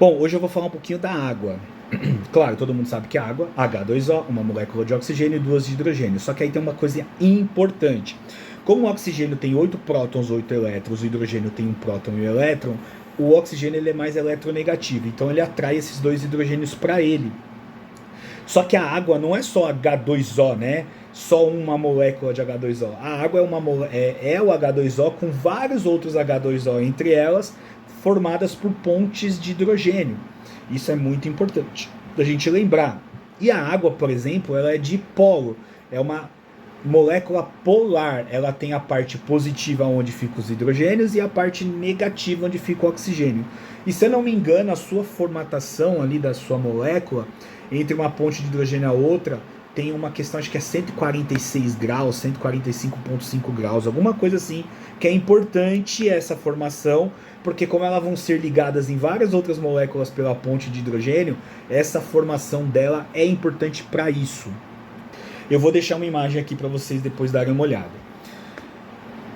Bom, hoje eu vou falar um pouquinho da água. Claro, todo mundo sabe que a água, H2O, uma molécula de oxigênio e duas de hidrogênio. Só que aí tem uma coisa importante. Como o oxigênio tem 8 prótons, 8 elétrons, o hidrogênio tem um próton e um elétron, o oxigênio ele é mais eletronegativo. Então ele atrai esses dois hidrogênios para ele. Só que a água não é só H2O, né? Só uma molécula de H2O. A água é o H2O com vários outros H2O entre elas, formadas por pontes de hidrogênio. Isso é muito importante da gente lembrar. E a água, por exemplo, ela é dipolo. É uma molécula polar. Ela tem a parte positiva onde ficam os hidrogênios e a parte negativa onde fica o oxigênio. E se eu não me engano, a sua formatação ali da sua molécula, entre uma ponte de hidrogênio e a outra, tem uma questão, acho que é 146 graus, 145,5 graus, alguma coisa assim, que é importante essa formação, porque como elas vão ser ligadas em várias outras moléculas pela ponte de hidrogênio, essa formação dela é importante para isso. Eu vou deixar uma imagem aqui para vocês depois darem uma olhada.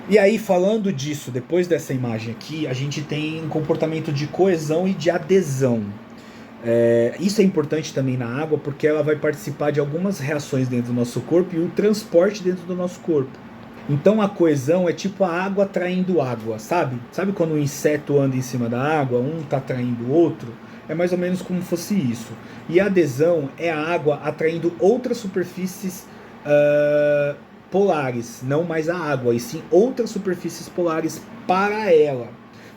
E aí, falando disso, depois dessa imagem aqui, a gente tem um comportamento de coesão e de adesão. Isso é importante também na água porque ela vai participar de algumas reações dentro do nosso corpo e o transporte dentro do nosso corpo. Então a coesão é tipo a água atraindo água, sabe? Sabe quando um inseto anda em cima da água, um está atraindo o outro? É mais ou menos como fosse isso. E a adesão é a água atraindo outras superfícies polares, não mais a água, e sim outras superfícies polares para ela,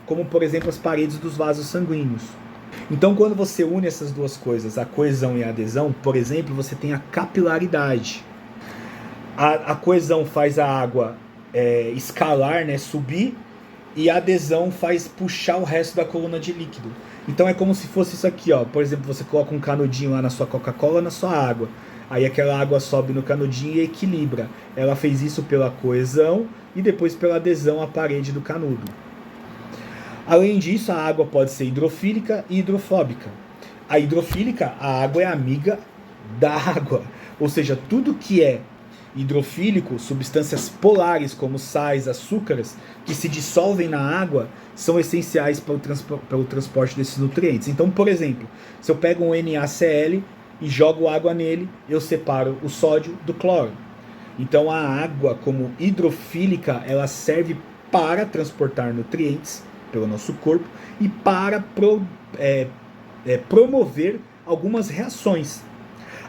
como por exemplo as paredes dos vasos sanguíneos. Então, quando você une essas duas coisas, a coesão e a adesão, por exemplo, você tem a capilaridade. A coesão faz a água escalar, né, subir, e a adesão faz puxar o resto da coluna de líquido. Então é como se fosse isso aqui, ó. Por exemplo, você coloca um canudinho lá na sua Coca-Cola, na sua água. Aí aquela água sobe no canudinho e equilibra. Ela fez isso pela coesão e depois pela adesão à parede do canudo. Além disso, a água pode ser hidrofílica e hidrofóbica. A hidrofílica, a água é amiga da água. Ou seja, tudo que é hidrofílico, substâncias polares como sais, açúcares, que se dissolvem na água, são essenciais pelo transporte desses nutrientes. Então, por exemplo, se eu pego um NaCl e jogo água nele, eu separo o sódio do cloro. Então, a água, como hidrofílica, ela serve para transportar nutrientes pelo nosso corpo e para promover algumas reações.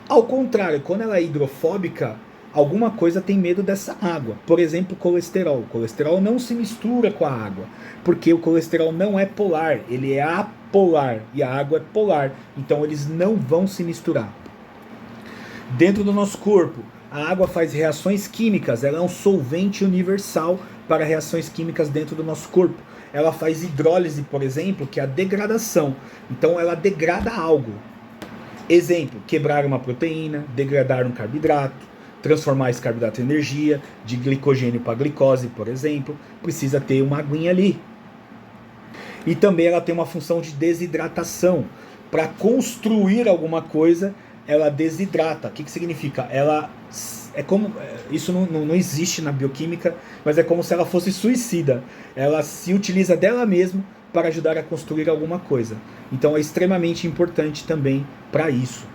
Ao contrário, quando ela é hidrofóbica, alguma coisa tem medo dessa água. Por exemplo, colesterol. O colesterol não se mistura com a água, porque o colesterol não é polar, ele é apolar e a água é polar, então eles não vão se misturar. Dentro do nosso corpo, a água faz reações químicas, ela é um solvente universal para reações químicas dentro do nosso corpo. Ela faz hidrólise, por exemplo, que é a degradação. Então ela degrada algo. Exemplo, quebrar uma proteína, degradar um carboidrato, transformar esse carboidrato em energia, de glicogênio para glicose, por exemplo, precisa ter uma aguinha ali. E também ela tem uma função de desidratação. Para construir alguma coisa, ela desidrata. O que significa? Ela é como, isso não existe na bioquímica, mas é como se ela fosse suicida. Ela se utiliza dela mesma para ajudar a construir alguma coisa. Então é extremamente importante também para isso.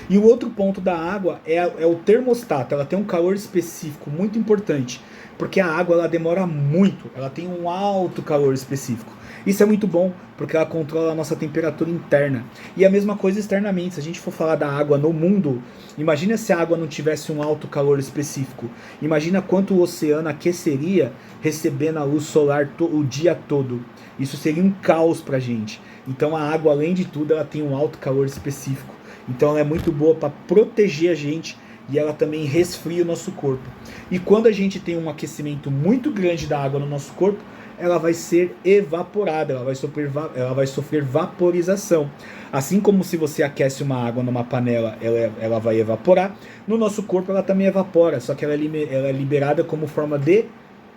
E o outro ponto da água é o termostato. Ela tem um calor específico muito importante, porque a água ela demora muito, ela tem um alto calor específico. Isso é muito bom, porque ela controla a nossa temperatura interna. E a mesma coisa externamente. Se a gente for falar da água no mundo, imagina se a água não tivesse um alto calor específico. Imagina quanto o oceano aqueceria recebendo a luz solar o dia todo. Isso seria um caos pra gente. Então a água, além de tudo, ela tem um alto calor específico. Então ela é muito boa para proteger a gente e ela também resfria o nosso corpo. E quando a gente tem um aquecimento muito grande da água no nosso corpo, ela vai ser evaporada, ela vai sofrer vaporização. Assim como se você aquece uma água numa panela, ela vai evaporar, no nosso corpo ela também evapora, só que ela é liberada como forma de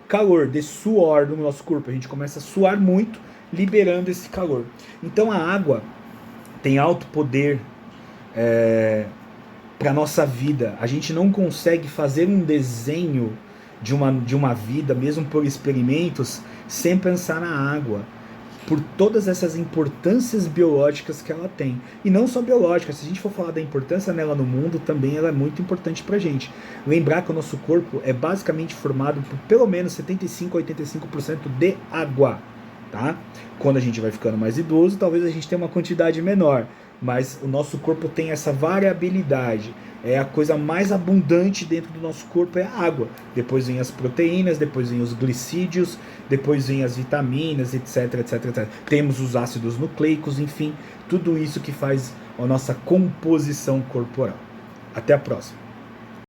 calor, de suor no nosso corpo. A gente começa a suar muito, liberando esse calor. Então a água tem alto poder para a nossa vida. A gente não consegue fazer um desenho de uma vida, mesmo por experimentos, sem pensar na água. por todas essas importâncias biológicas que ela tem. E não só biológicas, se a gente for falar da importância nela no mundo, também ela é muito importante pra gente. Lembrar que o nosso corpo é basicamente formado por pelo menos 75 a 85% de água, tá? Quando a gente vai ficando mais idoso, talvez a gente tenha uma quantidade menor, mas o nosso corpo tem essa variabilidade. É a coisa mais abundante dentro do nosso corpo é a água. Depois vem as proteínas, depois vem os glicídios, depois vem as vitaminas, etc, etc, etc. Temos os ácidos nucleicos, enfim, tudo isso que faz a nossa composição corporal. Até a próxima.